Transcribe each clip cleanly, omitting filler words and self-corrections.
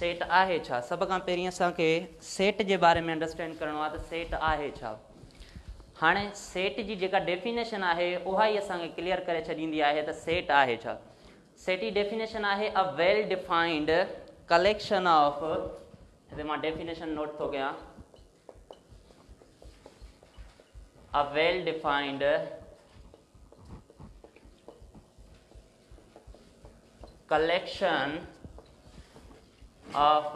Set आहे छा? सब खां पहिरीं असांखे सेट जे बारे में अंडरस्टैंड करणो आहे त सेट आहे छा। हाणे सेट जी जेका डेफिनेशन आहे उहा ई असांखे क्लियर करे छॾींदी आहे त सेट आहे छा। सेट जी डेफिनेशन आहे a well defined collection of, हिते मां डेफिनेशन नोट थो कयां, a well defined collection of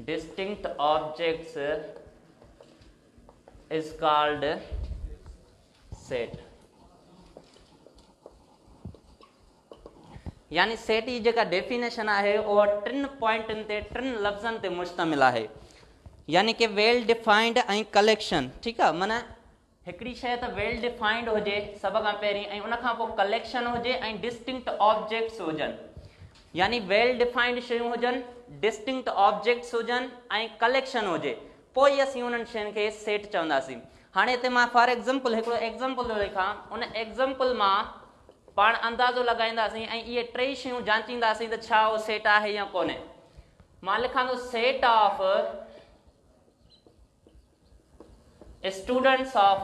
distinct objects is called set। यानी सेट जी जेका डेफिनेशन आहे उहा 3 पॉइंटनि ते 3 लफ़्ज़नि ते मुश्तमिल आहे। यानी कि वेल डिफाइंड ऐं कलेक्शन, ठीकु आहे, माना हिकिड़ी शइ त वेल डिफाइंड हुजे सभ खां पहिरीं, ऐं उन खां पोइ कलेक्शन हुजे ऐं डिस्टिंक्ट ऑब्जेक्ट्स हुजनि। यानी वेल डिफाइंड शयूं हुजनि, डिस्टिंक्ट ऑब्जेक्ट्स हुजनि ऐं कलेक्शन हुजे, पोइ असीं उन्हनि शयुनि खे सेट चवंदासीं। हाणे हिते मां फॉर एग्ज़ाम्पल हिकिड़ो एग्ज़ाम्पल थो लिखां, उन एग्ज़ाम्पल मां पाण अंदाज़ो लॻाईंदासीं ऐं इहे 3 शयूं जांचींदासीं त छा उहो सेट आहे या कोन्हे। मां लिखां थो set of students of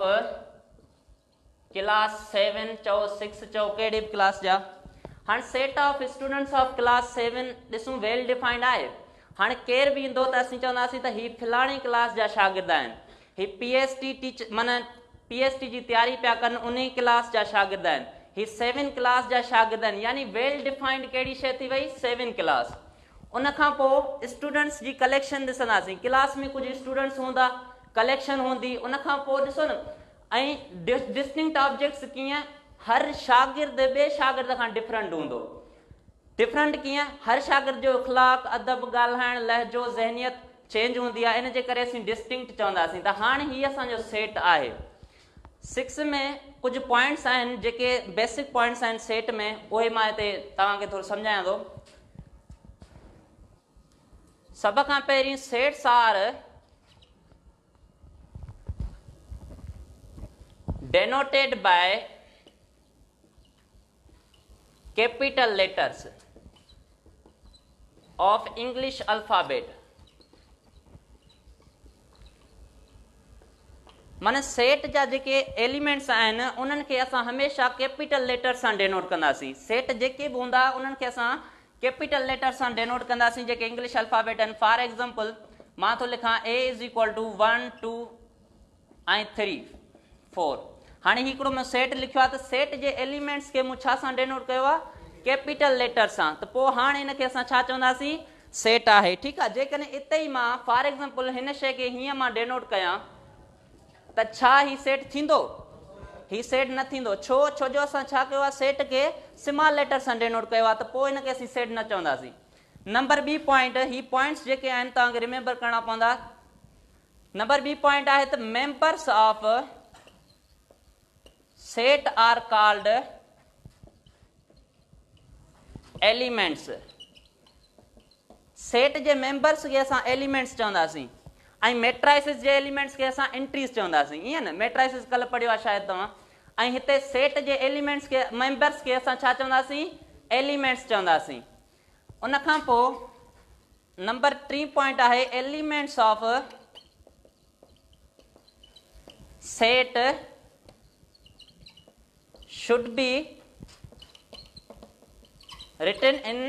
class 7 चओ 6 चओ कहिड़ी बि क्लास जा। हाणे set of students of class 7 ॾिसूं वेल डिफाइंड आहे। हाणे केर बि ईंदो त असीं चवंदासीं त हीअ फलाणी क्लास जा शागिर्द आहिनि, हीअ PhD टीचर माना PhD जी तयारी पिया कनि उन क्लास जा शागिर्द आहिनि, हीअ 7 क्लास जा शागिर्द आहिनि। यानी वेल डिफाइंड कहिड़ी शइ थी वई, 7 क्लास। उन खां पोइ स्टूडेंट्स जी कलेक्शन ॾिसंदासीं, क्लास में कुझु स्टूडेंट्स हूंदा, कलेक्शन हूंदी। उन खां पोइ ॾिसो न, ऐं डिस्टिंक्ट ऑब्जेक्ट्स कीअं, हर शागिर्द ॿिए शागिर्द खां डिफरेंट हूंदो। डिफरेंट कीअं, हर शागिर्द जो इख़लाक़, अदब, ॻाल्हाइण, लहजो, ज़हनियत चेंज हूंदी आहे, इन जे करे असीं डिस्टिंक्ट चवंदासीं। त हाणे हीअ असांजो सेट आहे। 6 में कुझु पॉइंट्स आहिनि जेके बेसिक पॉइंट्स आहिनि सेट में, उहे मां हिते तव्हांखे थोरो सम्झायां थो। सभ खां पहिरीं sets are denoted by capital letters of English alphabet। माना सेट जा जेके एलिमेंट्स आहिनि उन्हनि खे असां हमेशह कैपिटल लेटर सां डेनोट कंदासीं। सेट जेके बि हूंदा उन्हनि खे असां कैपिटल लेटर सां डेनोट कंदासीं जेके इंग्लिश अल्फाबेट आहिनि। फॉर एग्ज़ाम्पल मां थो लिखां A = 1 2 ऐं 3 4। हाणे हिकिड़ो मां सेट लिखियो आहे त सेट जे एलिमेंट्स खे मूं छा सां डेनोट कयो आहे, कैपिटल लेटर सां। त पोइ हाणे हिनखे असां छा चवंदासीं, सेट आहे। ठीकु आहे। जेकॾहिं इते ई मां फॉर एग्ज़ाम्पल हिन शइ खे हीअं मां डेनोट कयां त छा ही सेट थींदो, ही सेट न थींदो। छो जो असां छा कयो आहे, सेट खे स्मॉल लेटर सां डेनोट कयो आहे, त पोइ हिनखे असीं सेट न चवंदासीं। नंबर ॿी पॉइंट, ही पॉइंट्स जेके आहिनि तव्हांखे रिमेंबर करणा पवंदा। नंबर ॿी पॉइंट आहे त members of set are called elements. Set जे मेंबर्स खे असां एलिमेंट्स चवंदासीं ऐं मेट्राइसिस जे एलिमेंट्स खे असां एंट्रीज चवंदासीं। ईअं न, मेट्राइसिस कल्ह पढ़ियो आहे शायदि तव्हां। ऐं हिते सेट जे एलिमेंट्स खे, मेंबर्स खे असां छा चवंदासीं, एलिमेंट्स चवंदासीं। उन खां पोइ नंबर 3 पॉइंट आहे elements of set should be written in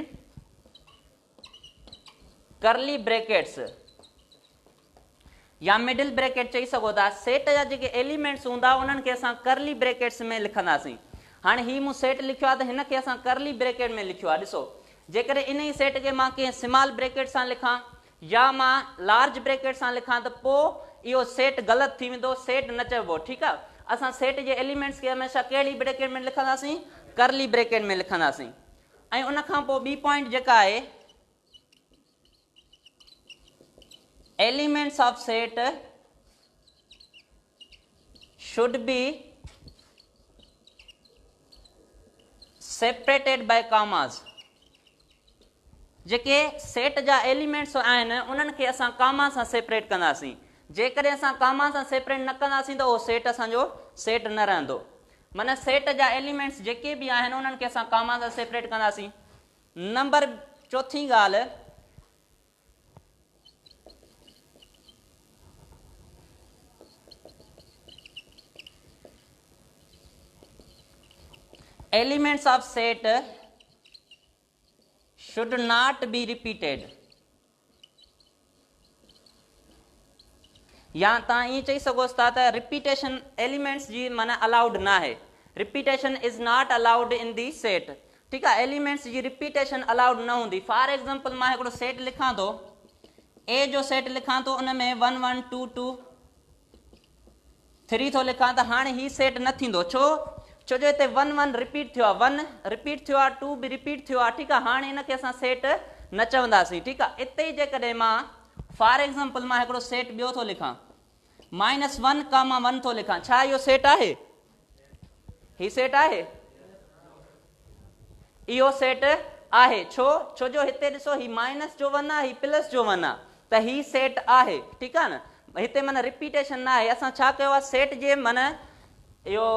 curly brackets या मिडिल ब्रैकेट चई सघो था। सेट जा जेके एलिमेंट्स हूंदा उन्हनि खे असां करली ब्रैकेट्स में लिखंदासीं। हाणे ही मूं सेट लिखियो आहे त हिन खे असां करली ब्रैकेट में लिखियो आहे। ॾिसो, जेकॾहिं इन ई सेट खे मां कंहिं स्मॉल ब्रैकेट सां लिखां या मां लार्ज ब्रैकेट सां लिखां त पोइ इहो सेट ग़लति थी वेंदो, सेट न चइबो। ठीकु आहे। असां सेट जे एलिमेंट्स खे हमेशह कहिड़ी ब्रैकेट में लिखंदासीं, करली ब्रैकेट में लिखंदासीं। ऐं उन खां पोइ ॿी पॉइंट जेका आहे, elements of set should be separated by commas। जेके सेट जा एलिमेंट्स आहिनि उन्हनि खे असां कामा सां सेपरेट कंदासीं। जेकॾहिं असां कामा सां सेपरेट न कंदासीं त उहो सेट असांजो सेट न रहंदो। माना सेट जा एलिमेंट्स जेके बि आहिनि उन्हनि खे असां कामा सां सेपरेट कंदासीं। नंबर चौथी ॻाल्हि, elements of set should not be repeated. या तव्हां ईअं चई सघोसि था त रिपीटेशन एलिमेंट्स जी माना अलाउड न आहे, repetition is not allowed in the set. ठीकु आहे, एलिमेंट्स जी रिपीटेशन अलाउड न हूंदी। फॉर एग्ज़ाम्पल मां हिकिड़ो सेट लिखां थो, ए जो सेट लिखां थो, उन में 1 1 2 2 3 थो लिखां, त हाणे ही सेट न थींदो। छो जो हिते 1 1 रिपीट थियो आहे, 1 रिपीट थियो आहे, 2 बि रिपीट थियो आहे। ठीकु आहे, हाणे हिनखे असां सेट न चवंदासीं। ठीकु आहे, इते ई जेकॾहिं मां फॉर एग्ज़ाम्पल मां हिकिड़ो सेट ॿियो थो लिखां, -1 1 थो लिखां, छा इहो सेट आहे? ही सेट आहे? इहो सेट आहे। छो जो हिते ॾिसो, ही -1 आहे, ही +1 आहे, त ही सेट आहे। ठीकु आहे न, हिते माना रिपीटेशन न आहे। असां छा कयो आहे, सेट जे माना इहो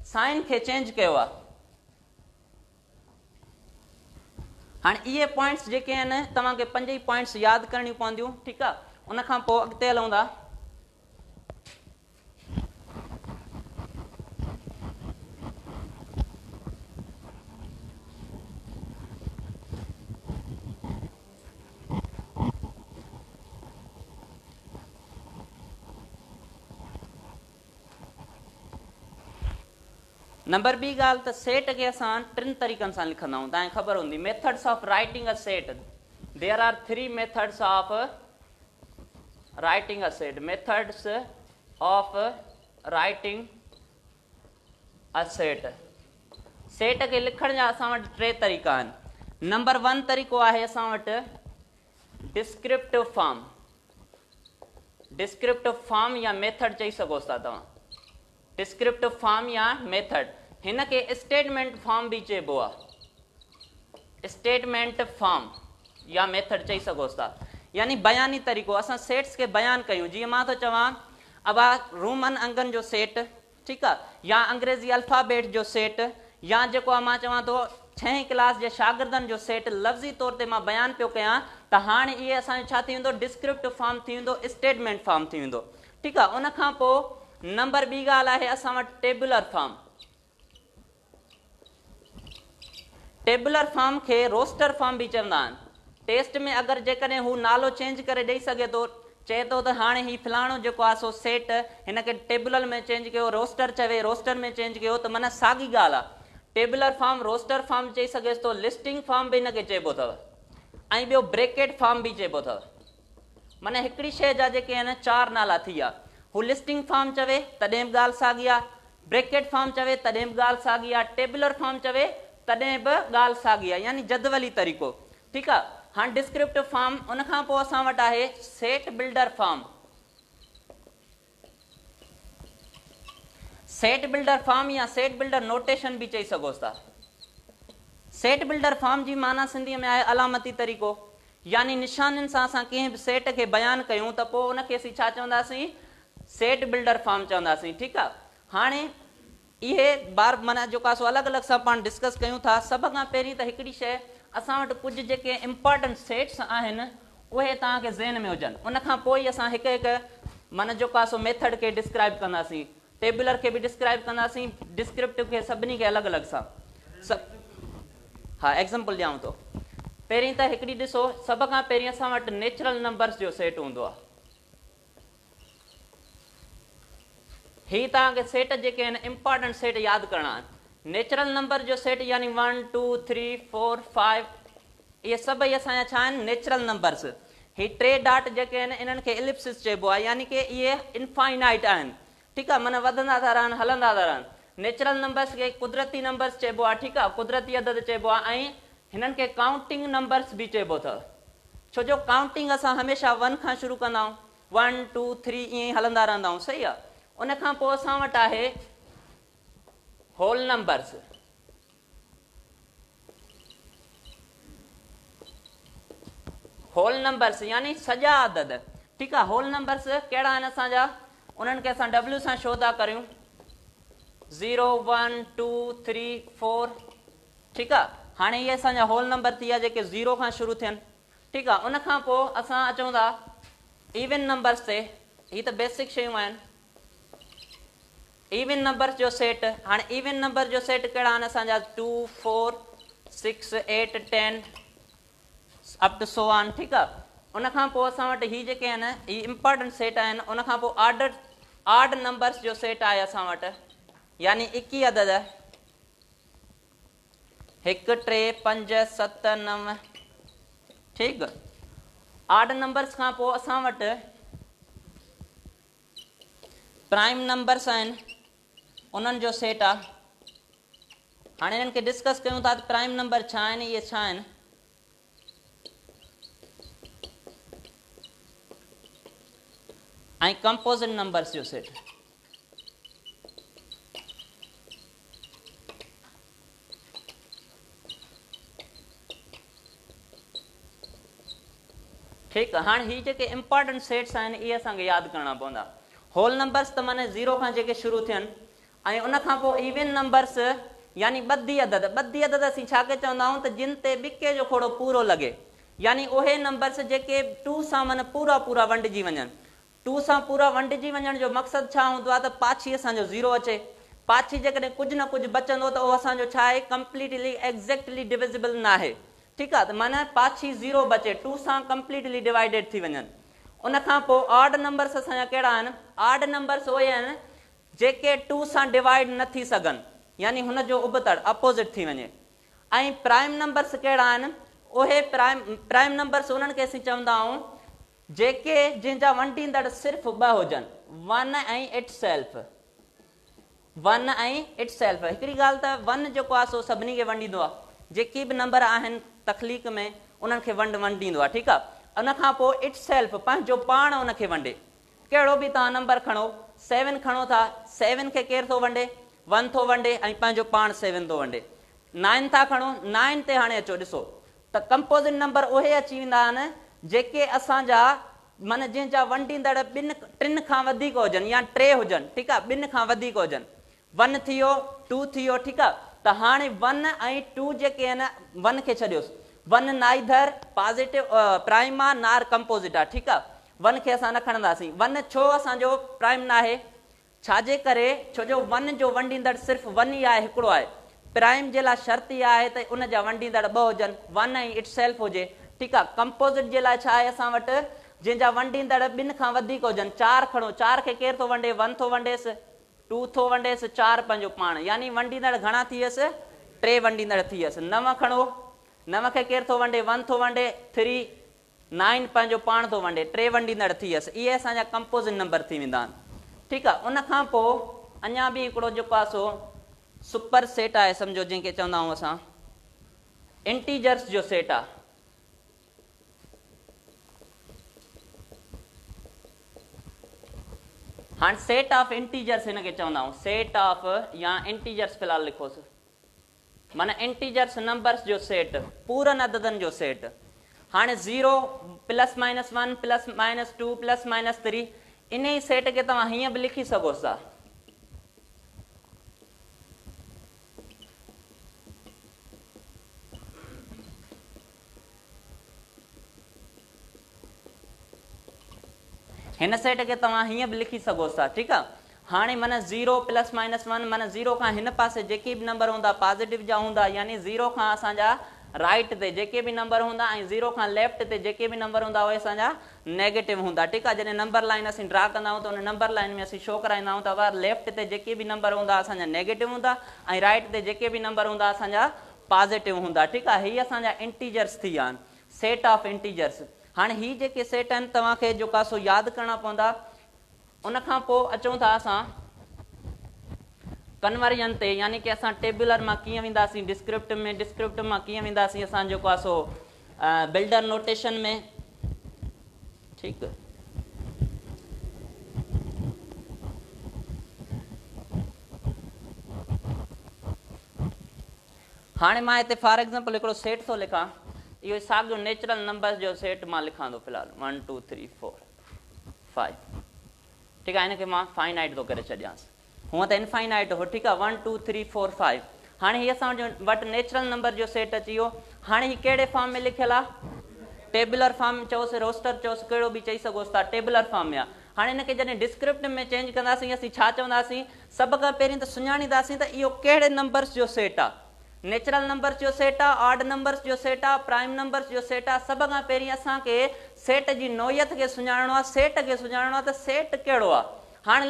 साइन खे चेंज कयो आहे। हाणे इहे पॉइंट्स जेके आहिनि तव्हांखे 5 ई पॉइंट्स यादि करणियूं पवंदियूं। ठीकु आहे, उनखां पोइ अॻिते हलूं था। नंबर ॿी ॻाल्हि त सेट खे असां 3 तरीक़नि सां लिखंदा आहियूं, तव्हांखे ख़बर हूंदी। Methods of writing a set, there are 3 methods of writing a set. Methods of writing a set, set खे लिखण जा असां वटि 3 तरीक़ा आहिनि। नंबर 1 तरीक़ो आहे असां वटि डिस्क्रिप्टिव फॉर्म। डिस्क्रिप्टिव फॉर्म या मेथड चई सघोसि था तव्हां, डिस्क्रिप्टिव फॉर्म या मेथड। हिन खे स्टेटमेंट फॉर्म बि चइबो आहे, स्टेटमेंट फॉर्म या मेथड चई सघोसि था, यानी बयानी तरीक़ो। असां सेट्स खे बयानु कयूं, जीअं मां थो चवां अबा रोमन अंगनि जो सेट, ठीकु आहे, या अंग्रेज़ी अल्फ़ाबेट जो सेट, या जेको आहे मां चवां थो 6हीं क्लास जे शागिर्दनि जो सेट। लफ़्ज़ी तौर ते मां बयानु पियो कयां, त हाणे इहे असांजो छा थी वेंदो, डिस्क्रिप्टिव फॉर्म थी वेंदो, स्टेटमेंट फॉर्म थी वेंदो। ठीकु आहे, उनखां पोइ नंबर ॿी ॻाल्हि आहे असां वटि टेबुलर फॉर्म। टेबुलर फॉर्म खे रोस्टर फॉर्म बि चवंदा आहिनि। टेस्ट में अगरि जेकॾहिं हू नालो चेंज करे ॾेई सघे थो, चए थो त हाणे ही फलाणो जेको आहे सो सेट हिन खे टेबुलर में चेंज कयो, रोस्टर चवे रोस्टर में चेंज कयो, त माना साॻी ॻाल्हि आहे। टेबुलर फॉर्म रोस्टर फॉर्म चई सघेसि थो, लिस्टिंग फॉर्म बि हिनखे चइबो अथव, ऐं ॿियो ब्रेकेट फॉर्म बि चइबो अथव। माना हिकिड़ी शइ जा जेके आहिनि 4 नाला थी विया। हू लिस्टिंग फॉर्म चवे तॾहिं बि ॻाल्हि साॻी आहे, ब्रेकेट फॉर्म चवे तॾहिं बि ॻाल्हि साॻी आहे, टेबुलर फॉर्म चवे तॾहिं बि ॻाल्हि साॻी आहे, यानी जदवली तरीक़ो। ठीकु आहे, हाणे डिस्क्रिप्टिव फॉर्म, उनखां पोइ असां वटि आहे set builder form. Set builder form या सेट बिल्डर नोटेशन बि चई सघोसि था। सेट बिल्डर फॉर्म जी माना सिंधीअ में आहे अलामती तरीक़ो, यानी निशाननि सां असां कंहिं बि सेट खे बयानु कयूं त पोइ उनखे असीं छा चवंदासीं, सेट बिल्डर फॉर्म चवंदासीं। ठीकु आहे, हाणे इहे बार माना जेका सो अलॻि अलॻि सां पाण डिस्कस कयूं था। सभ खां पहिरीं त हिकिड़ी शइ, असां वटि कुझु जेके इम्पॉर्टेंट सेट्स आहिनि उहे तव्हांखे ज़हन में हुजनि। उनखां पोइ असां हिकु हिकु माना जेका सो मेथड खे डिस्क्राइब कंदासीं, टेबुलर खे बि डिस्क्राइब कंदासीं, डिस्क्रिप्टिव खे सभिनी खे अलॻि अलॻि सां। हा, एग्ज़ाम्पल ॾियांव थो। पहिरीं त हिकिड़ी ॾिसो, सभ खां पहिरीं असां वटि नेचुरल नंबर्स जो सेट हूंदो आहे। ही तव्हांखे सेट जेके आहिनि इम्पॉर्टेंट सेट यादि करणा आहिनि। नेचुरल नंबर जो सेट यानी 1 2 3 4 5, इहे सभई असांजा छा आहिनि, नेचुरल नंबर्स। ही 3 डॉट जेके आहिनि इन्हनि खे एलिप्सिस चइबो आहे, यानी कि इहे इनफाइनाइट आहिनि। ठीकु आहे, माना वधंदा था रहनि, हलंदा था रहनि। नेचुरल नंबर्स खे कुदरती नंबर्स चइबो आहे। ठीकु आहे, कुदरती अदद चइबो आहे, ऐं हिननि खे काउंटिंग नंबर्स बि चइबो अथव। छो जो काउंटिंग असां हमेशह 1 खां शुरू कंदा आहियूं, 1 2 3 ईअं ई हलंदा रहंदा आहियूं। सही आहे, उनखां पोइ असां वटि आहे होल नंबर्स। होल नंबर्स यानी सॼा अदद। ठीकु आहे, होल नंबर्स कहिड़ा आहिनि असांजा, उन्हनि खे असां W सां शो था करियूं, 0 1 2 3 4। ठीकु आहे, हाणे इहे असांजा होल नंबर थी विया जेके 0 खां शुरू थियनि, ठीकु आहे। उन खां पोइ असां अचूं था इवन नंबर्स ते। ही त बेसिक शयूं आहिनि। इवन नंबर्स जो सेट, हाणे इवन नंबर जो सेट कहिड़ा आहिनि असांजा 2 4 6 8 10 अप टू सो ऑन, ठीकु आहे। उन खां पोइ असां वटि ही जेके आहिनि ही इंपॉर्टेंट सेट आहिनि। उन खां पोइ आड नंबर्स जो सेट आहे असां वटि, यानी 21 अदद 1 3 5 7 9, ठीकु। आड नंबर्स खां पोइ असां वटि प्राइम नंबर्स आहिनि, उन्हनि जो सेट आहे। हाणे हिननि खे डिस्कस कयूं था त प्राइम नंबर छा आहिनि, इहे छा आहिनि। ऐं कंपोजिट नंबर्स जो सेट। ठीकु आहे। हाणे ही जेके इंपॉर्टेंट सेट्स आहिनि इहे असांखे यादि करणा पवंदा। होल नंबर्स त माने 0 खां जेके शुरू थियनि, ऐं उन खां पोइ इवन नंबर्स यानी ॿधी अदद। ॿधी अदद असीं छा खे चवंदा आहियूं त जिन ते ॿिके जो खोड़ो पूरो लॻे, यानी उहे नंबर्स जेके 2 सां माना पूरा पूरा वंडिजी वञनि। 2 सां पूरा वंडिजी वञण जो मक़सदु छा हूंदो आहे त पाछी असांजो 0 अचे। पाछी जेकॾहिं कुझु न कुझु बचंदो त उहो असांजो छा आहे, कंप्लीटली एग्ज़ैक्टली डिविजिबल न आहे, ठीकु आहे। त माना पाछी 0 बचे, 2 सां कंप्लीटली डिवाइडेड थी वञनि। उन खां पोइ ऑड नंबर्स असांजा कहिड़ा आहिनि। ऑड नंबर्स उहे आहिनि जेके 2 सां डिवाइड न थी सघनि, यानी हुनजो उबतड़ अपोज़िट थी वञे। ऐं प्राइम नंबर्स कहिड़ा आहिनि, उहे प्राइम नंबर्स उन्हनि खे असीं चवंदा आहियूं जेके जंहिंजा वंडींदड़ सिर्फ़ु 2 हुजनि, 1 ऐं इट सेल्फ। 1 ऐं इट सेल्फ। हिकिड़ी ॻाल्हि त 1 जेको आहे सो सभिनी खे वंडींदो आहे। जेकी बि नंबर आहिनि तख़लीक़ में उन्हनि खे वंडींदो आहे, ठीकु आहे। उन खां पोइ इट सेल्फ पंहिंजो पाण उनखे वंडे। कहिड़ो बि तव्हां नंबर खणो, 7 खणो था, 7 खे केरु थो वंडे, 1 थो वंडे ऐं पंहिंजो पाण 7 थो वंडे। 9 था खणो, 9 ते हाणे अचो ॾिसो त कंपोज़िट नंबर उहे अची वेंदा आहिनि जेके असांजा माना जंहिंजा वंडींदड़ 3 खां वधीक हुजनि या 3 हुजनि, ठीकु आहे। 2 खां वधीक हुजनि। 1 थी वियो, 2 थी वियो, ठीकु आहे। त हाणे 1 ऐं 2 जेके आहिनि, 1 खे छॾियोसि। 1 नाइदर पॉज़िटिव प्राइम आहे नार कंपोज़िट आहे, ठीकु आहे। 1 खे असां न खणंदासीं। 1 छो असांजो प्राइम न आहे, छाजे करे, छो जो 1 जो वंडींदड़ सिर्फ़ु 1 ई आहे, हिकिड़ो आहे। प्राइम जे लाइ शर्त इहा आहे त उन जा वंडींदड़ 2 हुजनि, 1 ऐं इट सेल्फ हुजे, ठीकु आहे। कंपोज़िट जे लाइ छा आहे असां वटि, जंहिंजा वंडींदड़ 2 खां वधीक हुजनि। 4 खणो, 4 खे केरु थो वंडे, 1 थो वंडेसि, 2 थो वंडेसि, 4 पंहिंजो पाण, यानी वंडींदड़ घणा थी वियसि, 3 वंडींदड़ थी वियसि। 9 खणो, 9 खे केरु थो वंडे, 1 थो वंडे, 3 9 पंहिंजो पाण थो वंडे, 3 वंडींदड़ थी वियसि। इहे असांजा कंपोज़िट नंबर थी वेंदा आहिनि, ठीकु आहे। उन खां पोइ अञा बि हिकिड़ो जेको आहे सो सुपर सेट आहे, सम्झो जंहिंखे चवंदा आहियूं असां इंटीजर्स जो सेट आहे। हाणे सेट ऑफ इंटीजर्स हिनखे चवंदा आहियूं, सेट ऑफ या इंटीजर्स फ़िलहालु लिखोसि, माना इंटीजर्स नंबर्स जो सेट, पूरनि अददनि जो सेट। हाणे 0 +- 1 +- 2 +- 3 इन ई सेट खे तव्हां हीअं बि लिखी सघो था। हिन सेट खे तव्हां हीअं बि लिखी सघो था, ठीकु आहे। हाणे माना 0 +- 1 माना 0 खां हिन पासे जेके बि नंबर हूंदा पॉज़िटिव जा हूंदा, यानी 0 खां असांजा राइट ते जेके बि नंबर हूंदा ऐं 0 खां लेफ्ट ते जेके बि नंबर हूंदा उहे असांजा नेगेटिव हूंदा, ठीकु आहे। जॾहिं नंबर लाइन असीं ड्रा कंदा आहियूं त उन नंबर लाइन में असीं शो कराईंदा आहियूं त लेफ्ट ते जेके बि नंबर हूंदा असांजा नेगेटिव हूंदा ऐं राइट ते जेके बि नंबर हूंदा असांजा पॉज़िटिव हूंदा, ठीकु आहे। हीअ असांजा इंटीजर्स थी विया आहिनि, सेट ऑफ इंटीजर्स। हाणे ही जेके सेट आहिनि तव्हांखे जेको आहे सो यादि करणा पवंदा। उन खां पोइ अचूं था असां कन्वर्जन ते, यानी कि असां टेबुलर मां कीअं वेंदासीं डिस्क्रिप्टिव में, डिस्क्रिप्टिव मां कीअं वेंदासीं असां जेको आहे सो बिल्डर नोटेशन में, ठीकु। हाणे मां हिते फॉर एग्ज़ाम्पल हिकिड़ो सेट थो लिखां, इहो साॻियो नेचुरल नंबर्स जो सेट मां लिखां थो फ़िलहालु 1 2 3 4 5, ठीकु आहे। हिनखे मां फाइनाइट थो करे छॾियांसि, हूअं त इनफाइनाइट हो, ठीकु आहे। 1 2 3 4 5 हाणे हीअ असां वटि नेचुरल नंबर जो सेट अची वियो। हाणे ही कहिड़े फॉर्म में लिखियलु आहे? टेबुलर फॉर्म चयोसि, रोस्टर चयोसि, कहिड़ो बि चई सघोसि था, टेबुलर फॉर्म में आहे। हाणे हिनखे जॾहिं डिस्क्रिप्टिव में चेंज कंदासीं असीं छा चवंदासीं? सभ खां पहिरीं त सुञाणींदासीं त इहो कहिड़े नंबर्स जो सेट आहे। नेचुरल नंबर्स जो सेट आहे, ऑड नंबर्स जो सेट आहे, प्राइम नंबर्स जो सेट आहे। सभ खां पहिरीं असांखे सेट जी नोयत खे सुञाणणो आहे, सेट खे सुञाणणो आहे त सेट कहिड़ो आहे। हाणे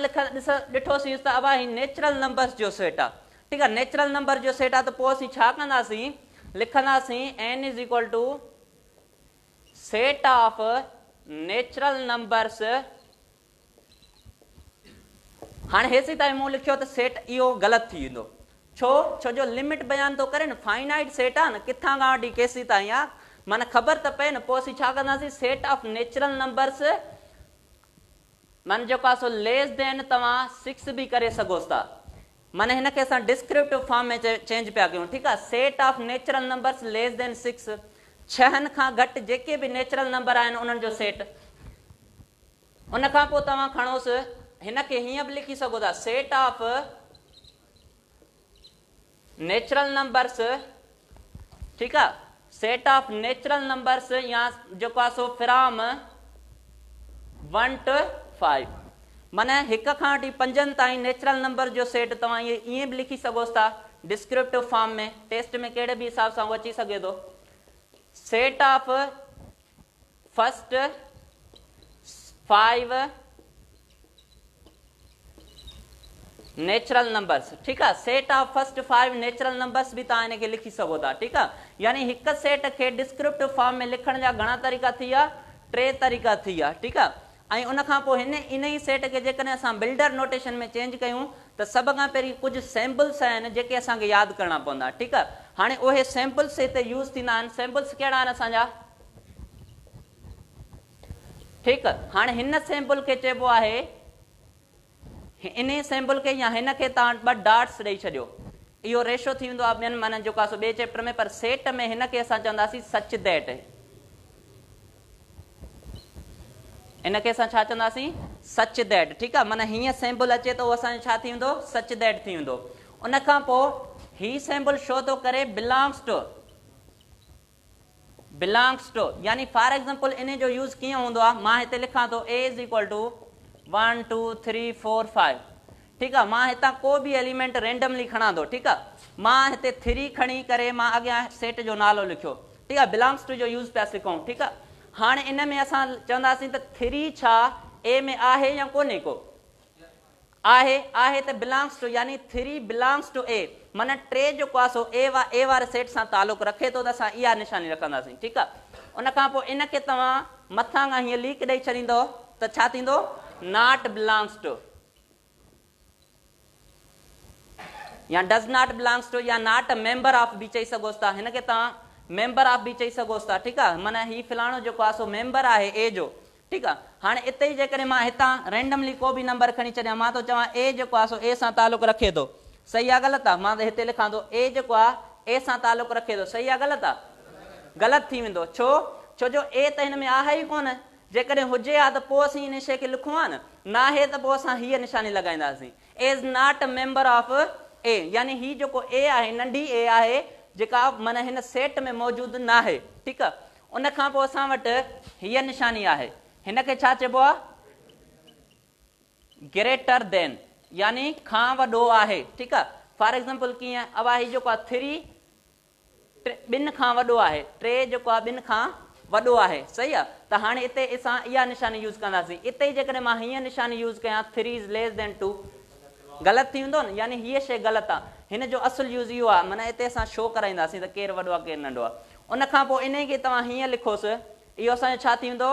ॾिठोसीं त अबा ही नेचुरल नंबर्स जो सेट आहे। ठीकु आहे, नेचुरल नंबर जो सेट आहे त पोइ असीं छा कंदासीं? लिखंदासीं n is equal to set of natural numbers. हाणे हेसि ताईं मूं लिखियो त सेट इहो ग़लति थी वेंदो। छो जो लिमिट बयान थो करे न, फाइनाइट सेट आहे न, किथां खां वठी केसीं ताईं आहे, माना ख़बर त पए न। पोइ असीं छा कंदासीं? सेट ऑफ नेचुरल नंबर्स माना जेको आहे सो लेस देन तव्हां 6 बि करे सघोसि था। माना हिनखे असां डिस्क्रिप्टिव फॉर्म में चेंज पिया कयूं। ठीकु आहे, set of natural numbers less than 6, 6 खां घटि जेके बि नेचुरल नंबर आहिनि उन्हनि जो सेट। उन खां पोइ तव्हां खणोसि, हिनखे हीअं बि लिखी सघो था, सेट ऑफ नेचुरल नंबर्स। ठीकु आहे, सेट ऑफ नेचुरल नंबर्स या जेको आहे सो फ्रॉम 1 to 5, माना 1 खां वठी 5 ताईं नेचुरल नंबर जो सेट तव्हां ईअं बि लिखी सघोसि था डिस्क्रिप्टिव फॉर्म में। टेस्ट में कहिड़े बि हिसाब सां उहो अची सघे थो। Set of first 5 natural numbers. ठीकु आहे, set of first 5 natural numbers बि तव्हां हिनखे लिखी सघो था। ठीकु आहे, यानी हिकु सेट खे डिस्क्रिप्टिव फॉर्म में लिखण जा घणा तरीक़ा थी विया? 3 तरीक़ा थी विया। ठीकु आहे, ऐं उन खां पोइ इन ई सेट खे जेकॾहिं असां बिल्डर नोटेशन में चेंज कयूं त सभ खां पहिरीं कुझु सैम्पल्स आहिनि जेके असांखे यादि करणा पवंदा। ठीकु आहे, हाणे उहे सैम्पल्स हिते यूज़ थींदा आहिनि। सैम्पल्स कहिड़ा आहिनि असांजा? ठीकु आहे, हाणे हिन सैम्पल खे चइबो आहे, इन सैम्पल खे या हिनखे तव्हां 2 डॉट्स ॾेई छॾियो, इहो रेशो थी वेंदो आहे ॿियनि माना जेको आहे सो ॿिए चैप्टर में। पर सेट में हिनखे असां चवंदासीं सच दैट। इनखे असां छा चवंदासीं? Such that. ठीकु आहे, माना हीअं सैम्पल अचे त उहो असांजो छा थी वेंदो? सच दैट थी वेंदो। उन खां पोइ ही सैम्पल शो थो करे बिलोंग्स टू, यानी फॉर एग्जाम्पल इन जो यूज़ कीअं हूंदो आहे? मां हिते लिखां थो a इज़ इक्वल टू 1 2 3 4 5। ठीकु आहे, मां हितां को बि एलिमेंट रेंडमली खणा थो। ठीकु आहे, मां हिते 3 खणी करे मां अॻियां सेट जो नालो लिखियो। ठीकु आहे, बिलोंग्स टू जो यूज़ पिया सिखूं। ठीकु आहे, हाणे इन में असां चवंदासीं त 3 छा ए में आहे या कोन्हे? को आहे त बिलोंग्स टू, यानी 3 बिलोंग्स टू ए, माना 3 जेको आहे सो ए वारे सेट सां तालुक़ु रखे थो, त असां इहा निशानी रखंदासीं। ठीकु आहे, उन खां पोइ इनखे तव्हां मथां खां हीअं लीक ॾेई छॾींदव त छा थींदो? नॉट बिलोंग्स टू, या डज़ नॉट बिलोंग्स टू, या नॉट अ मेंबर ऑफ बि चई सघोसि था। हिनखे तव्हां मेंबर ऑफ बि चई सघोसि था। ठीकु आहे, माना ही फलाणो जेको आहे सो मेंबर आहे ए जो। ठीकु आहे, हाणे इते ई जेकॾहिं मां हितां रेंडमली को बि नंबर खणी छॾियां, मां थो चवां ए जेको आहे सो ए सां तालुक़ु रखे थो। सही आहे ग़लति आहे? मां त हिते लिखां थो ए जेको आहे ए सां तालुक़ु रखे थो। सही आहे ग़लति आहे? ग़लति थी वेंदो। छो जो ए त हिन में आहे ई कोन। जेकॾहिं हुजे हा त पोइ असीं इन शइ खे लिखूं हा न, आहे त पोइ असां हीअ निशानी लॻाईंदासीं, is not a member of A, यानी ही जेको ए आहे नंढी ए आहे जेका माना हिन सेट में मौजूदु न आहे। ठीकु आहे, उन खां पोइ असां वटि हीअ निशानी आहे, हिनखे छा चइबो आहे? ग्रेटर देन, यानी खां वॾो आहे। ठीकु आहे, फॉर एग्जाम्पल कीअं? अब ही जेको आहे 3 ॿिनि खां वॾो आहे, 3 जेको आहे 2 खां वॾो आहे। सही आहे, त हाणे हिते असां इहा निशानी यूज़ कंदासीं। इते ई जेकॾहिं मां हीअं निशानी यूज़ कयां 3 इज़ लेस देन 2, ग़लति थी वेंदो न, यानी हीअ शइ ग़लति आहे। हिन जो असुलु यूज़ इहो आहे, माना हिते असां शो कराईंदासीं त केरु वॾो आहे केरु नंढो आहे। उन खां पोइ इन खे तव्हां हीअं लिखोसि, इहो असांजो छा थी वेंदो?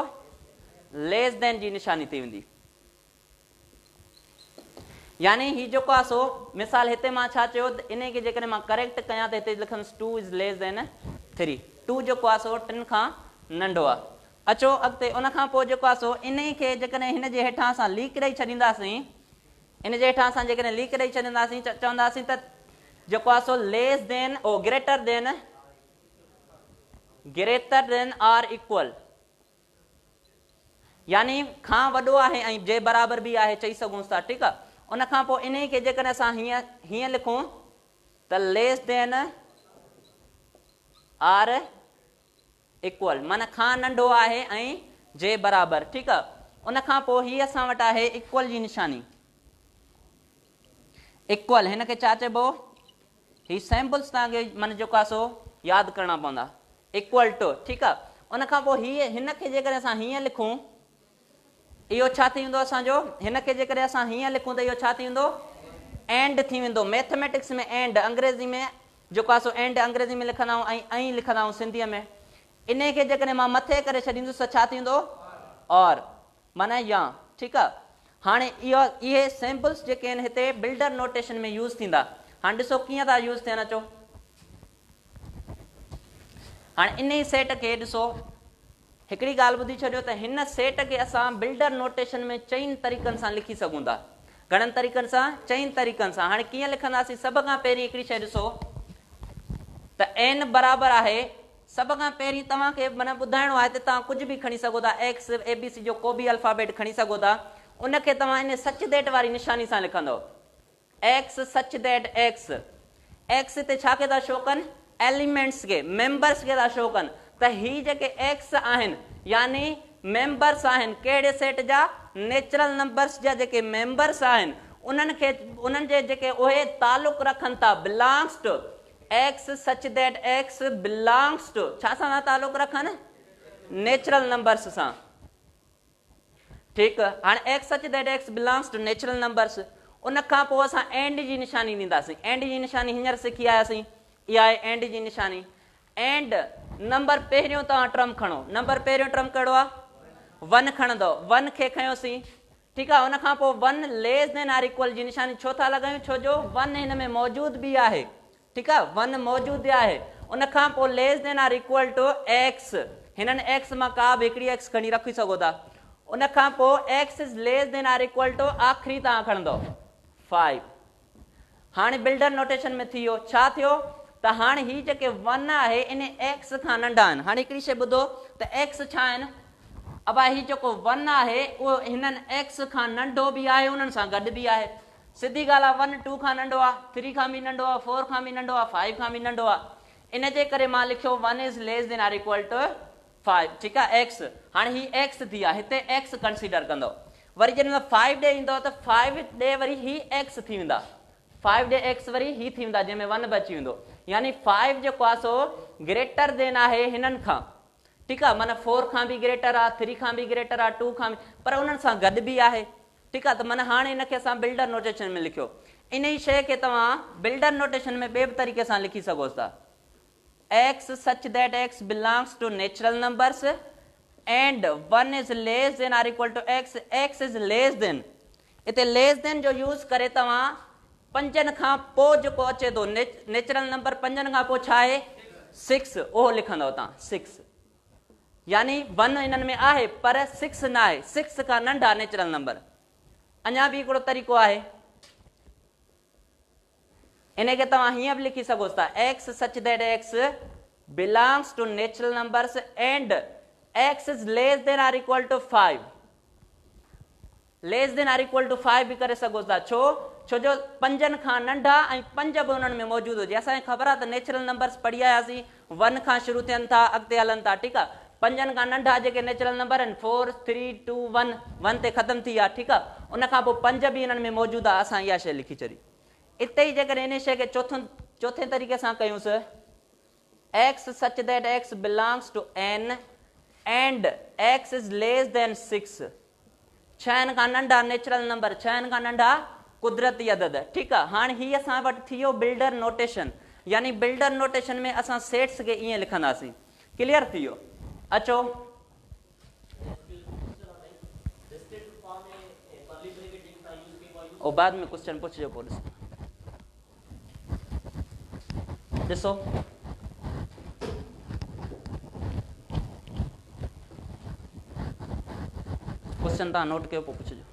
लेस देन जी निशानी थी वेंदी। यानी ही जेको आहे सो मिसाल हिते मां छा चयो, इन खे जेकॾहिं मां करेक्ट कयां त हिते लिखंदुसि 2 इज़ लेस देन 3। 2 जेको आहे सो 3 खां नंढो आहे। अचो अॻिते, उन खां पोइ जेको आहे सो इन खे जेकॾहिं हिन जे हेठां असां लीक ॾेई छॾींदासीं, इन जे हेठां असां जेकॾहिं लीक ॾेई छॾींदासीं, चवंदासीं त जेको आहे so less than O greater than or equal, यानी खां वॾो आहे ऐं जे बराबरि बि आहे चई सघूं था। ठीकु आहे, उन खां पोइ इन खे जेकॾहिं असां हीअं लिखूं त लेस देन आर इक्वल, माना खां नंढो आहे ऐं जे बराबरि, ठीकु आहे। उन खां पोइ हीअ असां वटि आहे इक्वल जी निशानी। इक्वल हिन खे छा चइबो, ही सैम्पल्स तव्हांखे माना जेको आहे सो यादि करणा पवंदा, इक्वल टू, ठीकु आहे। उन खां पोइ हीअ हिन खे जेकॾहिं असां हीअं लिखूं, इहो छा थी वेंदो असांजो, हिन खे जेकॾहिं असां हीअं लिखूं त इहो छा थी वेंदो, एंड थी वेंदो। मैथमेटिक्स में एंड, अंग्रेज़ी में जेको आहे सो एंड अंग्रेज़ी में लिखंदा आहियूं ऐं लिखंदा आहियूं सिंधीअ में। इन खे जेकॾहिं मां मथे करे छॾींदुसि त छा थींदो, और माना या, ठीकु आहे। हाणे इहे सैम्पल्स जेके आहिनि हिते बिल्डर नोटेशन में यूज़ थींदा। हाणे ॾिसो कीअं था यूज़ थियनि, अचो हाणे इन ई सेट खे ॾिसो। हिकिड़ी ॻाल्हि ॿुधी छॾियो त हिन सेट खे असां बिल्डर नोटेशन में 4 तरीक़नि सां लिखी सघूं था। घणनि तरीक़नि सां, 4 तरीक़नि सां। हाणे कीअं लिखंदासीं, सभ खां पहिरीं हिकिड़ी शइ ॾिसो त एन बराबरि आहे, सभ खां पहिरीं तव्हांखे माना ॿुधाइणो आहे त तव्हां कुझु बि खणी सघो था, एक्स ABC जो को बि अल्फ़ाबेट खणी सघो था। उनखे तव्हां इन सच दैट वारी निशानी सां लिखंदव, x such that x. X ते छा खे था शो कनि, एलिमेंट्स खे, मेंबर्स खे था शो कनि। त ही जेके एक्स आहिनि यानी मेंबर्स आहिनि कहिड़े सेट जा, नेचुरल नंबर्स जा जेके मेंबर्स आहिनि उन्हनि खे, उन्हनि जे जेके उहे तालुक रखनि था, belongs to X such that x belongs to, छा सां था तालुक रखनि, नेचुरल नंबर्स सां, ठीकु। हाणे X such that x belongs to natural numbers. उन खां पोइ असां एंड जी निशानी ॾींदासीं। एंड जी निशानी हींअर सिखी आयासीं, इहा आहे एंड जी निशानी। एंड नंबर पहिरियों तव्हां ट्रम खणो, नंबर पहिरियों ट्रम कहिड़ो आहे, 1 खणंदव, 1 खे खयोंसीं, ठीकु आहे। उन खां पोइ 1 लेस देन आर इक्वल जी निशानी छो था लॻायूं, छो जो 1 हिन में मौजूदु बि आहे, ठीकु आहे, 1 मौजूदु आहे। उन खां पोइ less than or equal to X, हिननि एक्स मां का बि हिकिड़ी एक्स खणी रखी सघो था। उन खां पोइ X is less than or equal to आख़िरी तव्हां खणंदव 5। हाणे बिल्डर नोटेशन में थी वियो, छा थियो त हाणे ही जेके 1 आहे इन एक्स खां नंढा आहिनि। हाणे हिकिड़ी शइ ॿुधो त एक्स छा आहिनि, अब ही जेको 1 आहे उहो हिननि एक्स खां नंढो बि आहे, उन्हनि सां गॾु बि आहे। सिधी ॻाल्हि आहे, 1 2 खां नंढो आहे, 3 खां बि नंढो आहे, 4 खां बि नंढो आहे, 5 खां बि नंढो आहे। इन जे करे मां लिखियो 1 is less than or equal to 5, ठीकु आहे, एक्स। हाणे ही एक्स थी आहे, हिते एक्स कंसीडर कंदव। वरी जॾहिं 5 ॾे ईंदव त 5 ॾे वरी ही एक्स थी वेंदा, 5 ॾे एक्स वरी ही थी वेंदा, जंहिंमें 1 बची वेंदो। यानी 5 जेको आहे सो ग्रेटर देन आहे हिननि खां, ठीकु आहे, माना 4 खां बि ग्रेटर आहे, 3 खां बि ग्रेटर आहे, 2 खां बि, पर उन्हनि सां गॾु बि आहे, ठीकु आहे। त माना हाणे हिनखे असां बिल्डर नोटेशन में लिखियो। इन ई शइ खे तव्हां बिल्डर नोटेशन में ॿिए बि तरीक़े सां लिखी सघो था, X such that x belongs to natural numbers and 1 is less than or equal to X, X is less than. हिते लेस देन जो यूज़ करे तव्हां 5 खां पोइ जेको अचे थो नेचुरल नंबर, 5 खां पोइ छा आहे 6, उहो लिखंदव तव्हां 6। यानी 1 हिननि में आहे पर 6 न आहे, 6 खां नंढा नेचुरल नंबर। अञा बि हिकिड़ो तरीक़ो आहे, इन खे तव्हां हीअं बि लिखी सघो था, X such that x belongs to natural numbers and x is less than or equal to 5, less than or equal to 5 बि करे सघो था। छो जो 5 खां नंढा ऐं 5 बि उन्हनि में मौजूदु हुजे। असांखे ख़बर आहे त नेचुरल नंबर्स पढ़ी आयासीं, 1 खां शुरू थियनि था, अॻिते हलनि था, ठीकु आहे। 5 खां नंढा जेके नेचुरल नंबर आहिनि 4 3 2 1, 1 ते ख़तमु थी विया, ठीकु आहे। उन खां पोइ 5 बि हिननि में मौजूदु आहे, असां इहा शइ लिखी छॾी। इते ई जेकॾहिं इन शइ खे चोथे तरीक़े सां कयूंसि, x such that x belongs to N and x is less than 6, 6 खां नंढा नेचुरल नंबर, 6 खां नंढा कुदरती अदद, ठीकु आहे। हाणे हीअ असां वटि थी वियो बिल्डर नोटेशन। यानी बिल्डर नोटेशन में असां सेट्स खे ईअं लिखंदासीं। क्लियर थी वियो? अचो और बाद में क्वेश्चन पूछिजो पोइ ॾिसो। क्वेश्चन तव्हां नोट कयो पोइ पुछिजो।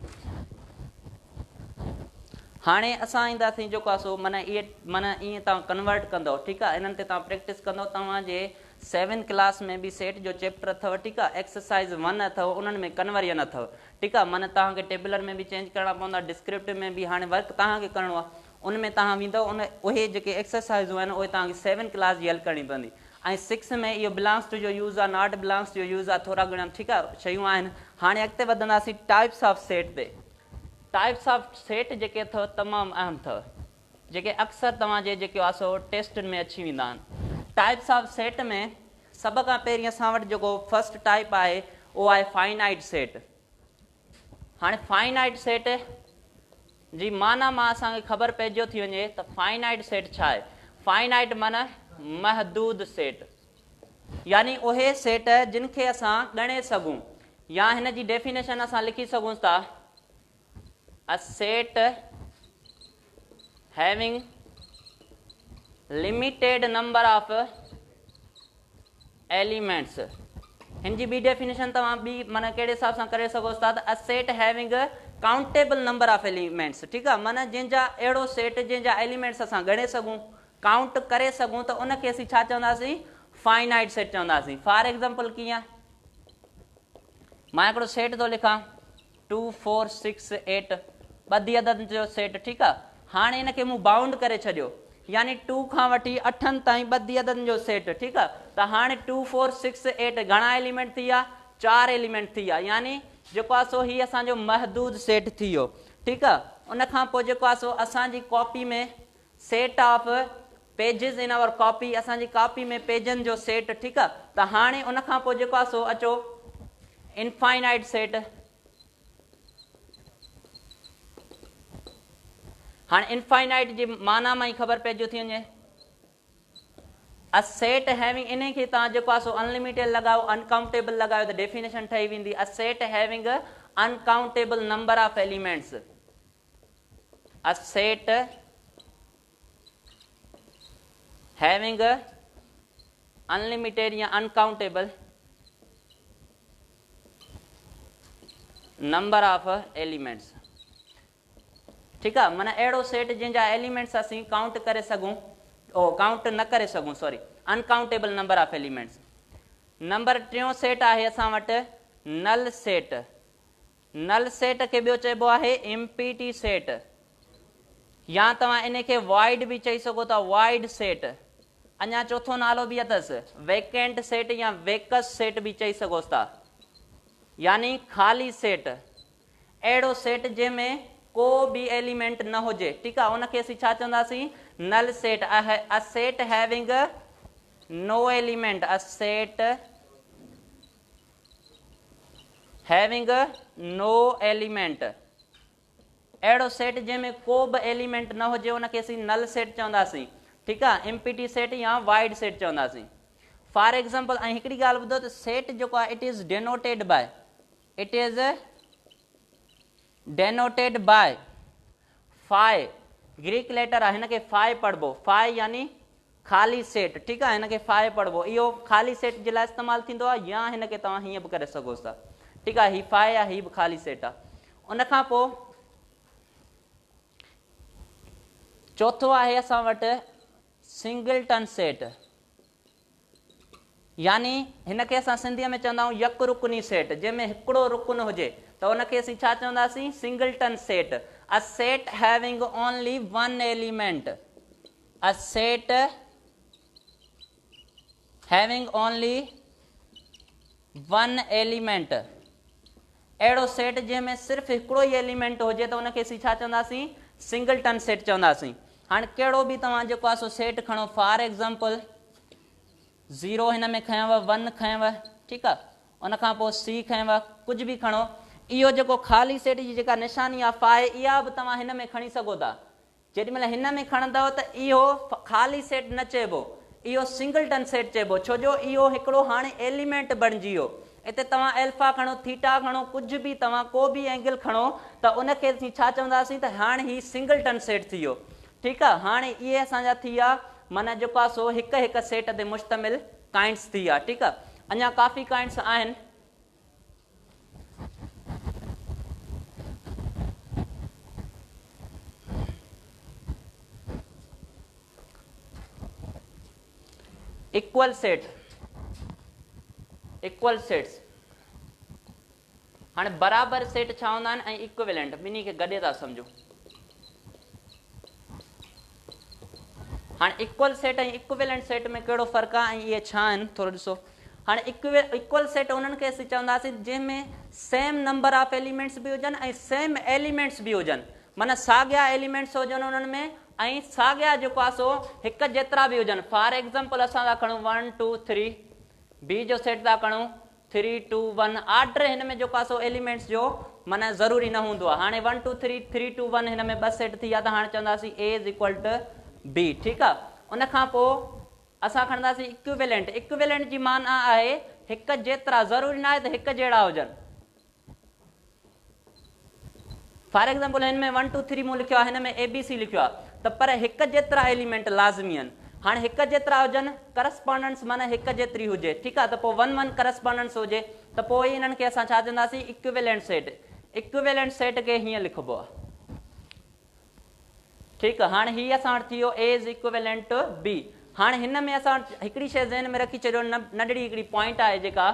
हाणे असां ईंदासीं जेको आहे सो माना ईअं तव्हां कन्वर्ट कंदव, ठीकु आहे। इन्हनि ते तव्हां प्रैक्टिस कंदव। तव्हांजे 7 क्लास में बि सेट जो चैप्टर अथव, ठीकु आहे। एक्सरसाइज़ 1 अथव, उन्हनि में कन्वर्जन अथव, ठीकु आहे। माना तव्हांखे टेबुलर में बि चेंज करणा पवंदा, डिस्क्रिप्टिव में बि हाणे वर्क तव्हांखे करिणो आहे। उनमें तव्हां वेंदव उन उहे जेके एक्सरसाइज़ूं आहिनि उहे तव्हांखे 7 क्लास जी हल करणी पवंदी ऐं 6 में इहो बिलोंग्स टू जो यूज़ आहे नॉट बिलोंग्स टू जो यूज़ आहे थोरा घणा ठीकु आहे शयूं आहिनि। हाणे अॻिते वधंदासीं टाइप्स ऑफ सेट ते। टाइप्स ऑफ सेट जेके अथव तमामु अहम अथव जेके अक्सर तव्हांजे जेके आहे सो टेस्टनि में अची वेंदा आहिनि। टाइप्स ऑफ सेट में सभ खां पहिरीं असां वटि जेको फस्ट टाइप आहे उहो आहे फाइनाइट सेट। हाणे फाइनाइट सेट जी माना मां असांखे ख़बर पइजो थी वञे त फाइनाइट सेट छा आहे। फाइनाइट माना महदूद सेट, यानी उहे सेट जिन खे असां ॻणे सघूं या हिन जी डेफिनेशन असां लिखी सघूं था अ set having limited number of elements. हिन जी ॿी डेफिनेशन तव्हां ॿी माना कहिड़े हिसाब सां करे सघो था त अ set having countable number of elements. ठीकु आहे, माना जंहिंजा अहिड़ो सेट जंहिंजा एलिमेंट्स असां ॻणे सघूं काउंट करे सघूं त उनखे असीं छा चवंदासीं फाइनाइट सेट चवंदासीं। फॉर एग्ज़ाम्पल कीअं, मां हिकिड़ो सेट थो लिखां 2 4 6 8 ॿधी अददनि जो सेट। ठीकु आहे, हाणे हिनखे मूं बाउंड करे छॾियो यानी 2 खां वठी 8 ताईं ॿधी अददनि जो सेट। ठीकु आहे, त हाणे 2 4 6 8 घणा एलिमेंट थी विया 4 एलिमेंट थी विया, यानी जेको आहे सो हीउ असांजो महदूद सेट थी वियो। ठीकु आहे, उनखां पोइ जेको आहे सो असांजी कॉपी में set of pages in our copy, असांजी कॉपी में पेजनि जो सेट। ठीकु आहे, त हाणे उनखां पोइ जेको आहे सो अचो इनफाइनाइट सेट। हाणे इनफाइनाइट जी माना मां ई ख़बर पइजो थी वञे अ सेट हैविंग, इन खे तव्हां जेको आहे सो अनलिमिटेड लॻायो अनकाउंटेबल लॻायो त डेफिनेशन ठही वेंदी अ set having uncountable number of elements. A set having unlimited या अनकाउंटेबल नंबर ऑफ एलिमेंट्स। ठीकु आहे, माना अहिड़ो सेट जंहिंजा एलिमेंट्स असीं काउंट करे सघूं काउंट न करे सघूं sorry uncountable number of elements. Number टियों सेट आहे असां वटि नल सेट। नल सेट खे ॿियो चइबो आहे एम्प्टी सेट या तव्हां इन खे वॉइड बि चई सघो था वॉइड सेट। अञा चोथों नालो बि अथसि वेकेंट सेट या वेकस सेट बि चई सघो था, यानी ख़ाली सेट। अहिड़ो सेट जंहिंमें को बि एलिमेंट न हुजे। ठीकु आहे, उनखे असीं छा चवंदासीं null set. A set having no element, a set having no element. अहिड़ो सेट जंहिंमें को बि एलिमेंट न हुजे उनखे असीं नल सेट चवंदासीं। ठीकु आहे, एम्प्टी सेट या वाइड सेट चवंदासीं। फॉर एग्ज़ाम्पल ऐं हिकिड़ी ॻाल्हि ॿुधो त सेट जेको आहे it is denoted by phi, Greek letter आहे, हिनखे फाइ पढ़बो। फाइ यानी ख़ाली सेट। ठीकु आहे, हिनखे फाइ पढ़बो। इहो ख़ाली सेट जे लाइ इस्तेमालु थींदो आहे या हिनखे तव्हां हीअं बि करे सघो था। ठीकु आहे, हीउ फाइ आहे, हीउ बि ख़ाली सेट आहे। उनखां पोइ चौथो आहे असां वटि सिंगलटन सेट, यानी हिनखे असां सिंधीअ में चवंदा आहियूं यक रुकनी सेट, जंहिंमें हिकिड़ो रुकन हुजे त उनखे असीं छा चवंदासीं singleton set. A set having only one element, a set having only one element. अहिड़ो सेट जंहिंमें सिर्फ़ु हिकिड़ो ई एलिमेंट हुजे त उनखे असीं छा चवंदासीं सिंगलटन सेट चवंदासीं। हाणे कहिड़ो बि तव्हां जेको आहे सो सेट खणो, फॉर एग्ज़ाम्पल 0 हिन में खयंव 1 खयंव। ठीकु आहे, उनखां पोइ C खयंव, कुझु बि खणो। इहो जेको ख़ाली सेट जी जेका निशानी आहे फाइ, इहा बि तव्हां हिन में खणी सघो था। जेॾीमहिल हिन में खणंदव त इहो ख़ाली सेट न चइबो, इहो सिंगलटन सेट चइबो, छो जो इहो हिकिड़ो हाणे एलिमेंट बणिजी वियो। हिते तव्हां एल्फा खणो थीटा खणो कुझु बि तव्हां को बि एंगल खणो त उनखे असीं छा चवंदासीं त हाणे हीउ सिंगलटन सेट थी वियो। ठीकु आहे, हाणे इहे असांजा थी विया माना जेको आहे सो हिक हिक सेट ते मुश्तमिल काइंट्स थी विया। ठीकु आहे, अञा काफ़ी काइंट्स आहिनि। Equal set, equal sets. हाणे बराबरि सेट छा हूंदा आहिनि ऐं इक्विवेलेंट, ॿिन्ही खे गॾे था सम्झो। हाणे इक्वल सेट ऐं इक्विवेलेंट सेट में कहिड़ो फ़र्क़ु आहे ऐं इहे छा आहिनि थोरो ॾिसो। हाणे इक्वल सेट उन्हनि खे असीं चवंदासीं जंहिंमें सेम नंबर ऑफ एलिमेंट्स बि हुजनि ऐं सेम एलिमेंट्स बि हुजनि, माना साॻिया एलिमेंट्स हुजनि उन्हनि में ऐं साॻिया जेको आहे सो हिकु जेतिरा बि हुजनि। फॉर एग्ज़ाम्पल असां था खणूं 1 2 3, बी जो सेट था खणूं 3 2 1, ऑर्डर हिन में जेको आहे सो एलिमेंट्स जो माना ज़रूरी न हूंदो आहे। हाणे 1 2 3 3 2 1 हिन में ॿ सेट थी विया त हाणे चवंदासीं A is equal to B, ठीकु आहे। उन खां पोइ असां खणंदासीं इक्विवेलेंट। इक्विवेलेंट जी माना आहे हिकु जेतिरा, ज़रूरी न आहे त हिकु जहिड़ा हुजनि। फॉर एग्ज़ाम्पल हिन में 1 2 3 मूं लिखियो आहे, हिन में ABC लिखियो आहे, त पर हिकु जेतिरा एलिमेंट लाज़मी आहिनि। हाणे हिकु जेतिरा हुजनि, करस्पॉन्डेंस माना हिकु जेतिरी हुजे, ठीकु आहे, त पोइ 1 1 करस्पॉन्डेंस हुजे त पोइ हिननि खे असां छा चवंदासीं, इक्विवेलेंट सेट। इक्विवेलेंट सेट खे हीअं लिखिबो आहे, ठीकु आहे। हाणे हीअ असां वटि थी वियो A is equivalent to B. हाणे हिन में असां हिकिड़ी शइ ज़हन में रखी छॾियो, नंढड़ी हिकिड़ी पॉइंट आहे जेका,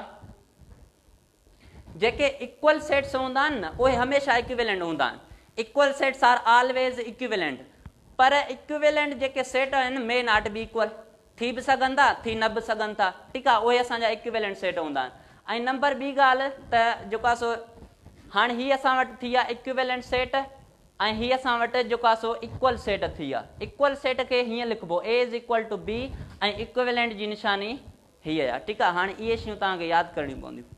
जेके इक्वल सेट्स हूंदा आहिनि न उहे हमेशह इक्विवेलेंट हूंदा आहिनि। Equal sets are always equivalent. पर इक्विवेलेंट जेके सेट आहिनि मे नॉट बी इक्वल, थी बि सघनि था, थी न बि सघनि था, ठीकु आहे, उहे असांजा इक्विवेलेंट सेट हूंदा आहिनि। ऐं नंबर ॿी ॻाल्हि त जेको आहे सो हाणे हीअ असां वटि थी आहे इक्विवेलेंट सेट ऐं हीअ असां वटि जेको आहे सो इक्वल सेट थी आहे। इक्वल सेट खे हीअं लिखिबो A is equal to B ऐं इक्विवेलेंट जी निशानी हीअ आहे, ठीकु आहे। हाणे इहे शयूं तव्हांखे यादि करणियूं पवंदियूं।